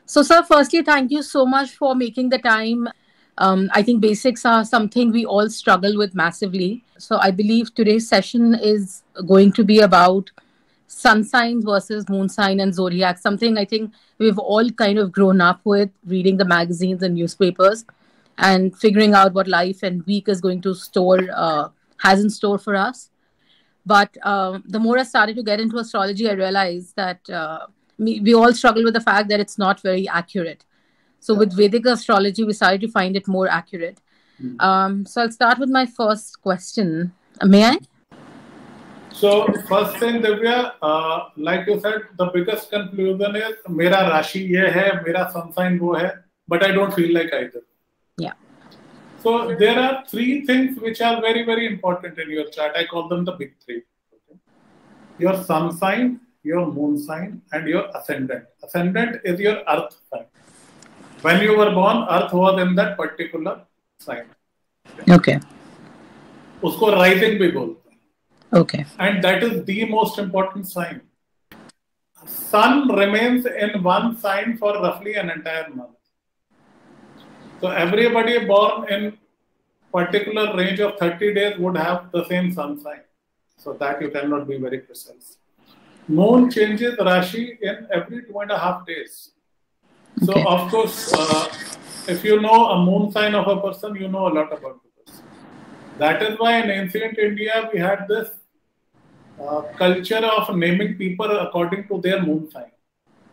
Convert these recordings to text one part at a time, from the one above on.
So, sir, firstly, thank you so much for making the time. I think basics are something we all struggle with massively. So, I believe today's session is going to be about sun signs versus moon sign and zodiac, something I think we've all kind of grown up with, reading the magazines and newspapers and figuring out what life and week is going to has in store for us. But the more I started to get into astrology, I realized that we all struggle with the fact that it's not very accurate. So with Vedic astrology, we started to find it more accurate. So I'll start with my first question. May I? So first thing, Divya, like you said, the biggest conclusion is मेरा राशि ये है, मेरा sun sign वो है, but I don't feel like either. Yeah. So there are three things which are very, very important in your chart. I call them the big three. Okay? Your sun sign, your moon sign, and your ascendant. Ascendant is your earth sign. When you were born, earth was in that particular sign. Okay. उसको rising भी बोलते हैं. Okay. And that is the most important sign. Sun remains in one sign for roughly an entire month. So everybody born in particular range of 30 days would have the same sun sign. So that you cannot be very precise. Moon changes Rashi in every 2.5 days. So Okay. of course, if you know a moon sign of a person, you know a lot about the person. That is why in ancient India we had this culture of naming people according to their moon sign,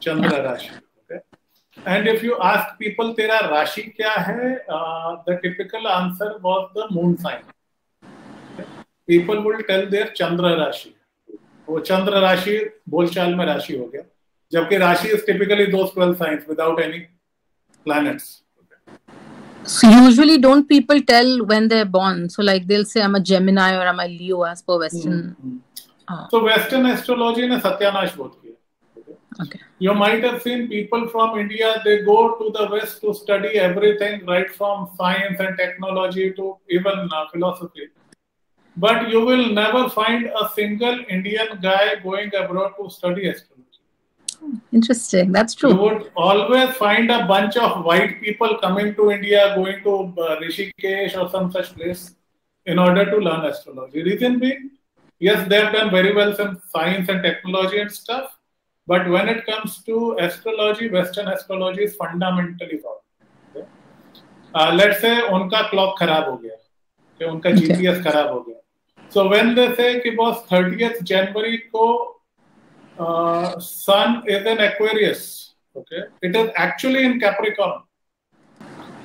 Chandra Rashi. Okay? And if you ask people, "Tera Rashi kya hai?" The typical answer was the moon sign. Okay? People will tell their Chandra Rashi. वो Chandra Rashi बोलचाल में राशि हो गया, जबकि राशि is typically those 12 signs without any planets. So usually don't people tell when they're born? So like they'll say I'm a Gemini or I'm a Leo as per Western. So Western astrology ने सत्यानाश बहुत किया. Okay. You might have seen people from India, they go to the West to study everything, right from science and technology to even philosophy. But you will never find a single Indian guy going abroad to study astrology. Interesting. That's true. You would always find a bunch of white people coming to India, going to Rishikesh or some such place in order to learn astrology. Reason being, yes, they have done very well in science and technology and stuff, but when it comes to astrology, Western astrology is fundamentally wrong. Okay? Let's say उनका clock खराब हो गया, okay? उनका GPS खराब हो गया. So when they say कि boss 30th January को sun is in Aquarius, okay, it is actually in Capricorn.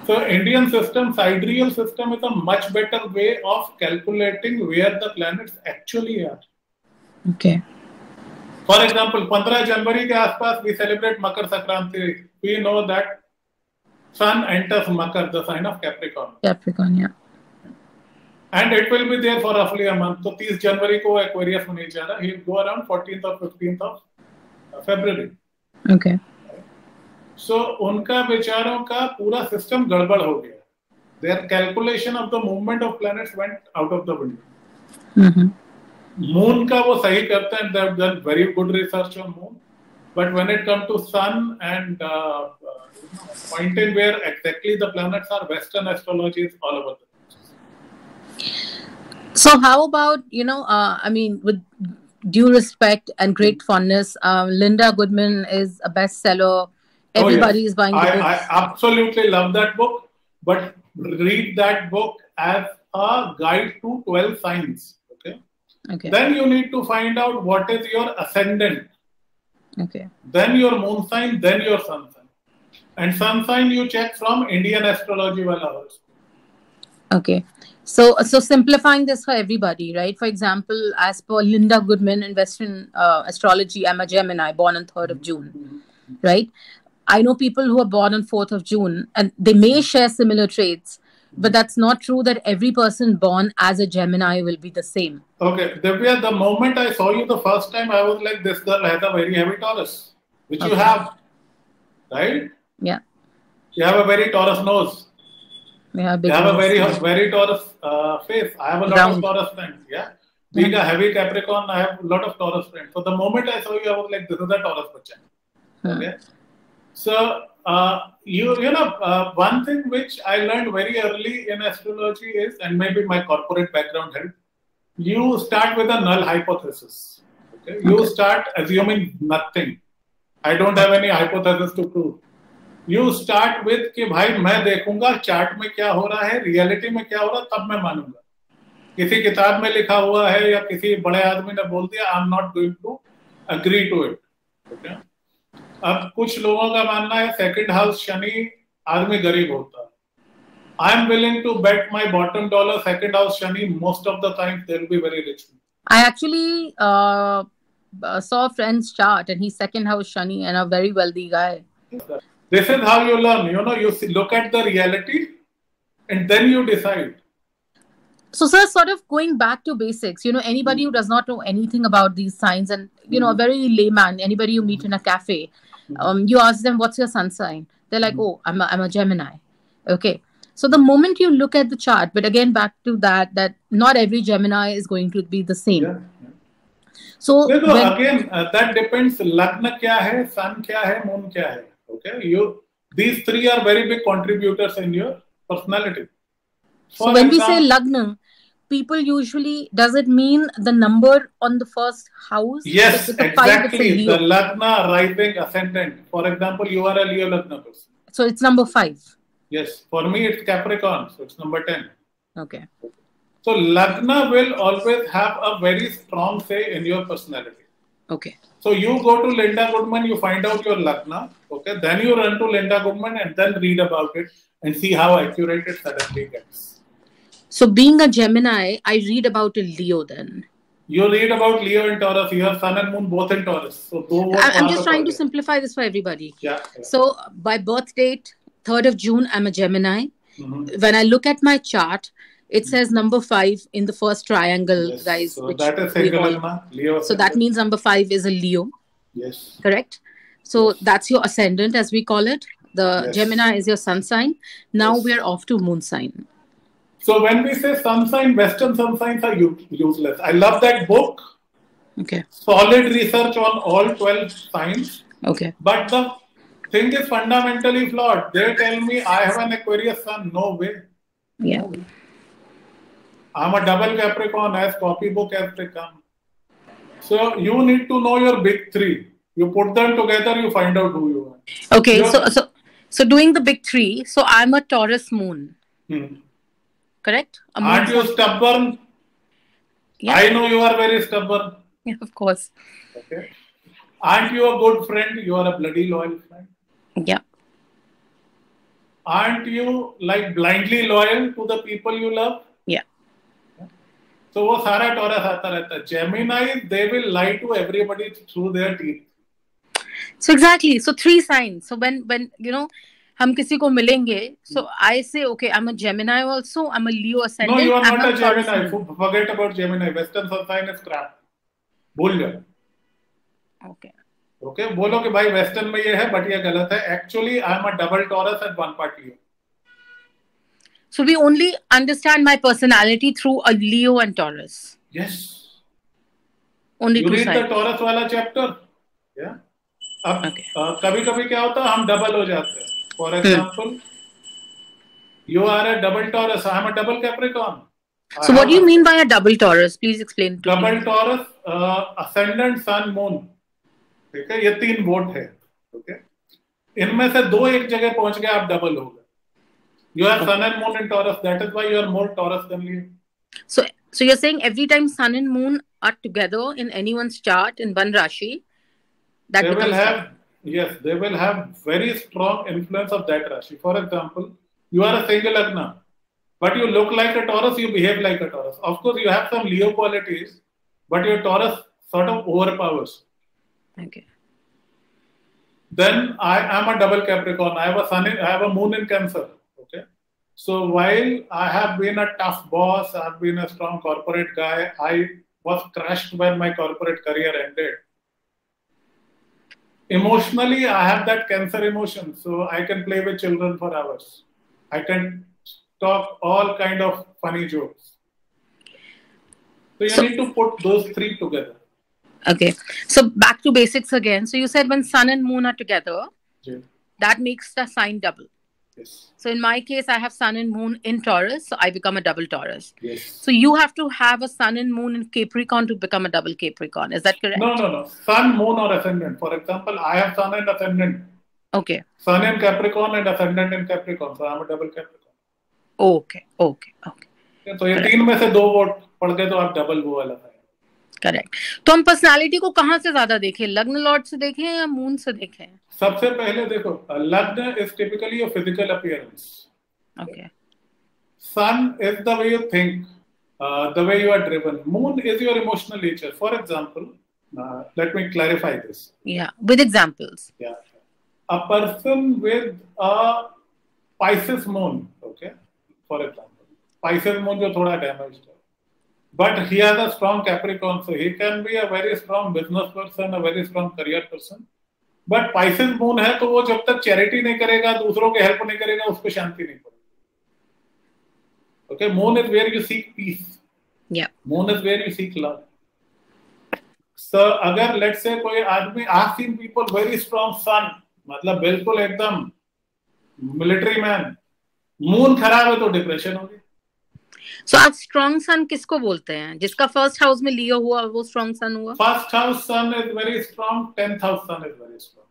So Indian system, sidereal system is a much better way of calculating where the planets actually are. Okay. For example, 15 January के आसपास we celebrate Makar Sankranti. We know that sun enters Makar, the sign of Capricorn. Capricorn, yeah. And it will be there for roughly a month. So 30 January को Aquarius में नहीं जा रहा. He will go around 14th or 15th of February. Okay. So उनका बेचारों का पूरा system गड़बड़ हो गया. Their calculation of the movement of planets went out of the window. Moon का वो सही करते हैं. They have done very good research on moon. But when it comes to sun and pointing where exactly the planets are, Western astrology is all over the place. So how about, I mean, with due respect and great fondness, Linda Goodman is a bestseller. Everybody is buying the book. I absolutely love that book, but read that book as a guide to 12 signs. Okay. Okay. Then you need to find out what is your ascendant. Okay. Then your moon sign, then your sun sign. And sun sign you check from Indian astrology wala also. Okay. So simplifying this for everybody, right? For example, as per Linda Goodman in Western astrology, I'm a Gemini, born on 3rd of June, right? I know people who are born on 4th of June, and they may share similar traits, but that's not true that every person born as a Gemini will be the same. Okay, Divya, the moment I saw you the first time, I was like, this girl has a very heavy Taurus, which you have, right? Yeah. You have a very Taurus nose. Yeah, you have a very Taurus face. I have a lot of Taurus friends. Yeah. Being a heavy Capricorn, I have a lot of Taurus friends. So the moment I saw you, I was like, this is a Taurus bacha. Okay. So, one thing which I learned very early in astrology is, and maybe my corporate background helped, you start with a null hypothesis. Okay? You start assuming nothing. I don't have any hypothesis to prove. You start with कि भाई मैं देखूंगा chart में क्या हो रहा है, reality में क्या हो रहा है, तब मैं मानूंगा. किसी किताब में लिखा हुआ है या किसी बड़े आदमी ने बोल दिया, I am not going to agree to it. Okay. अब कुछ लोगों का मानना है सेकंड हाउस शनि आदमी गरीब होता है. I am willing to bet my bottom dollar second house Shani most of the time they will be very rich. I actually saw a friend's chart and he's second house Shani and a very wealthy guy. This is how you learn. You look at the reality and then you decide. So, sir, sort of going back to basics, anybody who does not know anything about these signs and, a very layman, anybody you meet in a cafe, you ask them, what's your sun sign? They're like, oh, I'm a Gemini. Okay. So the moment you look at the chart, but again, back to that not every Gemini is going to be the same. Yeah. So again, that depends. Lagna kya hai, sun kya hai, moon kya hai. Okay. These three are very big contributors in your personality. So when we say Lagna, people usually, does it mean the number on the first house? Yes, exactly. The Lagna, rising, ascendant. For example, you are a Leo Lagna person. So it's number 5. Yes, for me it's Capricorn, so it's number 10. Okay. So Lagna will always have a very strong say in your personality. Okay. So you go to Linda Goodman, you find out your Lagna, okay? Then you run to Linda Goodman and then read about it and see how accurate it suddenly gets. So being a Gemini, I read about a Leo then. You read about Leo and Taurus. You have Sun and Moon both in Taurus. So I'm just trying to simplify this for everybody. Yeah. So by birth date, 3rd of June, I'm a Gemini. When I look at my chart, it says number 5 in the first triangle, yes. guys. So that is single Leo. So that means number 5 is a Leo. Yes. Correct? So that's your ascendant, as we call it. The Gemini is your sun sign. Now we're off to moon sign. So when we say sun sign, Western sun signs are useless. I love that book. Okay. Solid research on all 12 signs. Okay. But the thing is fundamentally flawed. They tell me I have an Aquarius sun. No way. Yeah. I'm a double Capricorn, as copybook as they come. So you need to know your big 3. You put them together, you find out who you are. Okay. So doing the big 3. So I'm a Taurus moon. Correct? Aren't you stubborn? Yeah. I know you are very stubborn. Yeah, of course. Okay. Aren't you a good friend? You are a bloody loyal friend. Yeah. Aren't you like blindly loyal to the people you love? Yeah. So वो सारा Taurus आता रहता है. Gemini, they will lie to everybody through their teeth. So exactly. So 3 signs. So when हम किसी को मिलेंगे, so I say, okay, I'm a Gemini also, I'm a Leo ascendant. No, you are not a Gemini. Forget about Gemini. Western sun sign is crap. भूल जाओ. Okay. Okay, बोलो कि भाई Western में ये है, but ये गलत है. Actually, I'm a double Taurus and 1 part Leo. So we only understand my personality through a Leo and Taurus. Yes. Only you 2 read sides. the Taurus वाला chapter. Yeah. अब कभी-कभी क्या होता है, हम double हो जाते हैं. For example, you are a double Taurus. I am a double Capricorn. So what do you mean by a double Taurus? Please explain to me. Double Taurus, ascendant, sun, moon. ठीक है, ये 3 vote है. Okay. इनमें से 2 एक जगह पहुंच गए, आप डबल हो गए. You have sun and moon in Taurus. That is why you are more Taurus than Leo. So you're saying every time sun and moon are together in anyone's chart in one Rashi, that they becomes will have. Yes, they will have very strong influence of that Rashi. For example, you are a single Lagna, but you look like a Taurus, you behave like a Taurus. Of course, you have some Leo qualities, but your Taurus sort of overpowers. Okay. Then I am a double Capricorn. I have a moon in Cancer. Okay. So while I have been a tough boss, I've been a strong corporate guy, I was crushed when my corporate career ended. Emotionally, I have that Cancer emotion, so I can play with children for hours. I can talk all kind of funny jokes. So you need to put those 3 together. Okay. So back to basics again. So you said when sun and moon are together, that makes the sign double. Yes. So in my case, I have sun and moon in Taurus, so I become a double Taurus. Yes. So you have to have a sun and moon in Capricorn to become a double Capricorn. Is that correct? No. Sun, moon, or ascendant. For example, I have sun and ascendant. Okay. Sun in Capricorn and ascendant in Capricorn. So I'm a double Capricorn. Okay. तो ये 3 में से 2 vote पड़ गए तो आप double वो वाला है. करेक्ट. तो हम पर्सनालिटी को कहाँ से ज्यादा देखें, लग्न लॉर्ड से देखें या मून से देखें? सबसे पहले देखो, lagna is typically your physical appearance. Okay. Sun is the way you think, the way you are driven. Moon is your emotional nature. For example, let me clarify this. Yeah, with examples. Yeah, a person with a Pisces moon, okay, for example, Pisces moon जो थोड़ा damaged है, but he has a strong Capricorn, so he can be a very strong business person, a very strong career person. But Pisces moon है तो वो जब तक charity नहीं करेगा, दूसरों के help नहीं करेगा, उसको शांति नहीं पड़ेगी. Okay, moon is where you seek peace. Yeah. Moon is where you seek love. So अगर let's say कोई आदमी, I've seen people very strong sun, मतलब बिल्कुल एकदम मिलिट्री मैन, मून खराब है तो डिप्रेशन होगी. सो आप स्ट्रॉन्ग सन किसको बोलते हैं? जिसका फर्स्ट हाउस में लियो हुआ वो स्ट्रॉन्ग सन हुआ? First house sun is very strong, 10th house sun is very strong.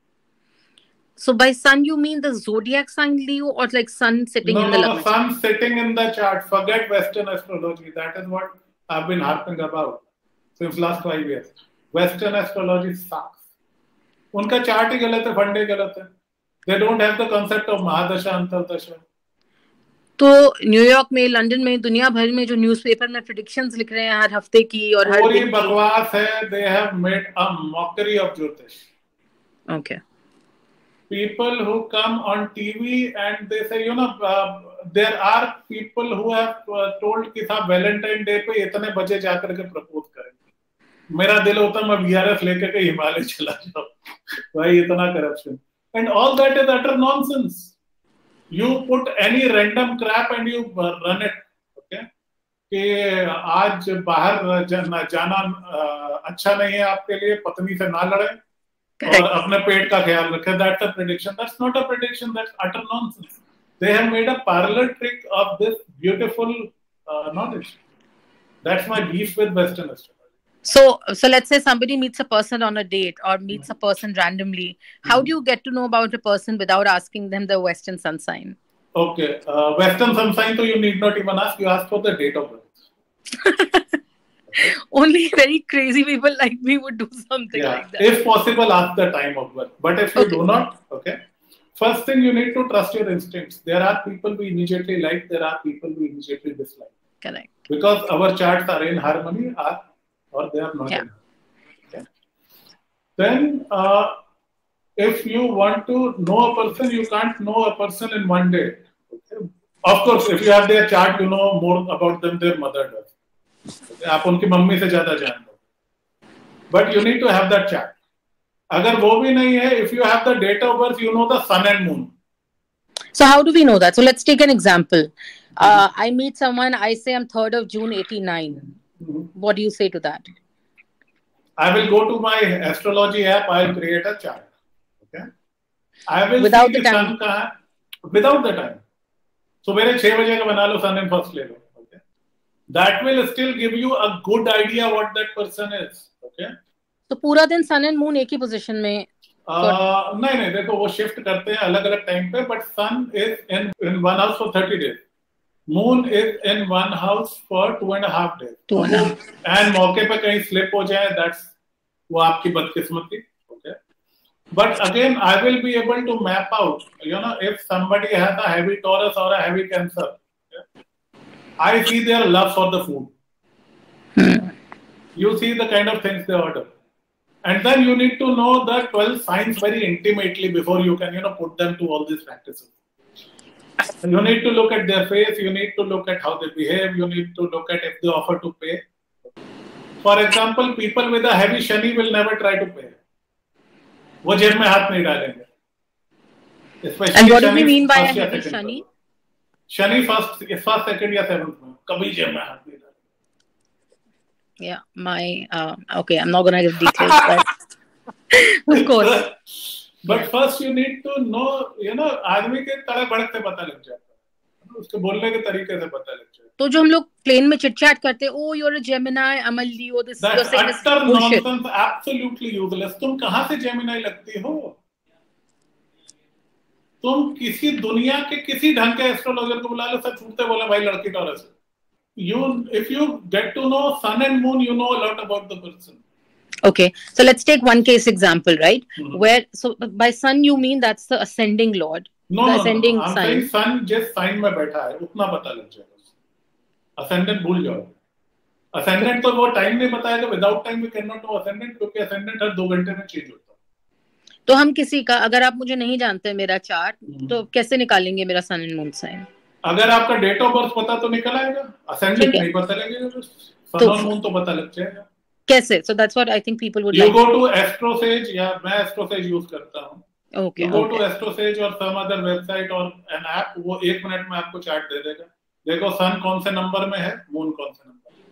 So by sun you mean the zodiac sign Leo, or like sun sitting in the lagna? No, sun sitting in the chart. Forget Western astrology. That is what I've been harping about since last 5 years. Western astrology sucks. उनका chart ही गलत है, फंडे गलत है. They don't have the concept of महादशा, अंतरदशा. तो New York में, London में, दुनिया भर में जो न्यूज़पेपर में प्रेडिक्शंस लिख रहे हैं हर हफ्ते की और हर दिन की, बकवास है. They have made a mockery of Jyotish. Okay. People who come on TV and they say, there are people who have told कि साहब वैलेंटाइन डे पे इतने बजे जाकर के प्रपोज करेंगे. मेरा दिल होता मैं VRF लेकर के हिमालय चला जाऊं. भाई इतना corruption. And all that is utter nonsense. You put any random crap and you run it. Okay? कि आज बाहर जाना अच्छा नहीं है आपके लिए, पत्नी से ना लड़े और अपने पेट का ख्याल रखें. That's a prediction. That's not a prediction. That's utter nonsense. They have made a parallel trick of this beautiful knowledge. That's my beef with Western astrology. So let's say somebody meets a person on a date or meets a person randomly. How do you get to know about a person without asking them the Western sun sign? Okay, Western sun sign, so you need not even ask. You ask for the date of birth. Only very crazy people like me would do something like that. If possible, ask the time of birth. But if you do not, first thing you need to trust your instincts. There are people we immediately like. There are people we immediately dislike. Correct. Because our charts are in harmony, or they are not. Yeah. Okay. Then, if you want to know a person, you can't know a person in one day. Okay. Of course, if you have their chart, you know more about them their mother does. आप उनकी mummy से ज्यादा जानते हो. But you need to have that chart. अगर वो भी नहीं है, if you have the date of birth, you know the sun and moon. So how do we know that? So let's take an example. I meet someone, I say I'm 3rd of June 89. What do you say to that? I will go to my astrology app. I'll create a chart. Okay. I will without see the sun कहाँ है. Without the time. So मेरे 6 बजे का बना लो, sun and first ले लो. Okay. That will still give you a good idea what that person is. Okay. तो पूरा दिन sun and moon एक ही position में? नहीं, देखो वो shift करते हैं अलग अलग time पे, but sun is in one house for 30 days. Moon is in one house for 2.5 days. 2.5. And मौके पे कहीं slip हो जाए, that's वो आपकी बदकिस्मती. Okay. But again, I will be able to map out, if somebody has a heavy Taurus or a heavy Cancer, I see their love for the food. You see the kind of things they order. And then you need to know the 12 signs very intimately before you can, put them to all these practices. You need to look at their face, you need to look at how they behave, you need to look at if they offer to pay. For example, people with a heavy Shani will never try to pay. वो जेब में हाथ नहीं डालेंगे. And what do we mean by a heavy Shani? Shani first, second या 7th में कभी जेब में हाथ नहीं डालेंगे. Yeah, okay, I'm not gonna give details, but of course. But first you need to know, आदमी के तरह बढ़ते पता लग जाता है, उसके बोलने के तरीके से पता लग जाता है. तो जो हम लोग प्लेन में चिट चैट करते हैं, oh you are a Gemini, I'm a Leo, this you're saying this utter bullshit. nonsense, absolutely useless. तुम कहाँ से जेमिनी लगती हो? तुम किसी दुनिया के किसी ढंग के एस्ट्रोलॉजर को बुला लो, सब छूटते बोले भाई लड़की टॉरस है. If you get to know sun and moon, you know a lot about the person. Okay, so let's take one case example, right? Where, so by sun you mean that's the ascending lord, No, the no, ascending no. I'm sign. saying sun जिस sign में बैठा है उतना पता लग जाएगा. Ascendant भूल जाओ. Ascendant तो वो टाइम नहीं बताएगा. Without time we cannot know ascendant, क्योंकि ascendant हर 2 घंटे में चेंज होता है. तो हम किसी का, अगर आप मुझे नहीं जानते मेरा चार्ट, तो कैसे निकालेंगे मेरा सन एंड मून साइन? अगर आपका डेट ऑफ बर्थ पता तो निकल आएगा. Ascendant नहीं पता लगेगा, सन और मून तो पता लग जाएगा. कैसे? So that's what I think people would you like. go to AstroSage, या मैं AstroSage यूज करता हूँ. Okay. You go to AstroSage और some other website और an app, वो 1 मिनट में आपको चार्ट दे देगा. देखो सन कौन से नंबर में है, मून कौन से नंबर में.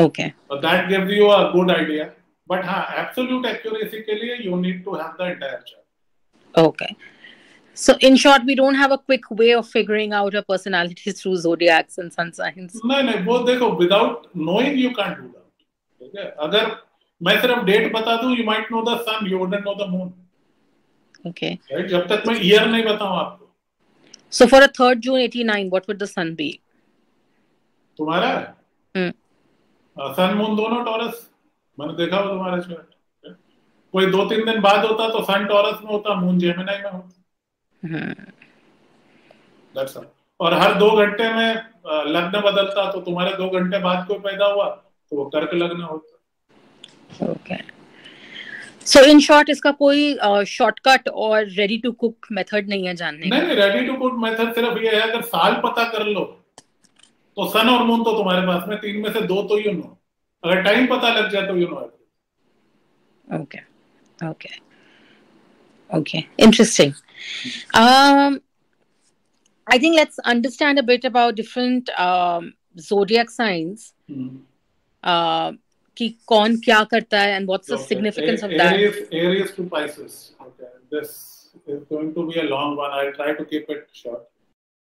Okay. So that gives you a good idea. But हाँ, absolute accuracy के लिए you need to have the entire chart. Okay. So in short, we don't have a quick way of figuring out our personalities through zodiacs and sun signs. नहीं, वो देखो, without knowing you can't do that. ठीक है? अगर मैं सिर्फ date बता दूं, you might know the sun, you wouldn't know the moon. Okay. Right? जब तक मैं ईयर नहीं बताऊं आपको. So for a 3rd June 89, what would the sun be? तुम्हारा सन मून दोनों टॉरस. मैंने देखा हो तुम्हारा चार्ट. कोई 2-3 दिन बाद होता तो सन टॉरस में होता, मून जेमिनी में होता. That's all. और हर 2 घंटे में लग्न बदलता, तो तुम्हारे 2 घंटे बाद कोई पैदा हुआ तो वो कर्क लग्न होता. Okay. So in short, इसका कोई शॉर्टकट और रेडी टू कुक मेथड नहीं है जानने का? नहीं, रेडी टू कुक मेथड सिर्फ ये है, अगर साल पता कर लो तो सन और मून तो तुम्हारे पास में 3 में से 2 तो यू नो. अगर टाइम पता लग जाए तो you know. Okay. Okay. Okay. Interesting. I think let's understand a bit about different zodiac signs. कि कौन क्या करता है and what's the significance of that. Aries to Pisces. Okay. This is going to be a long one. I'll try to keep it short.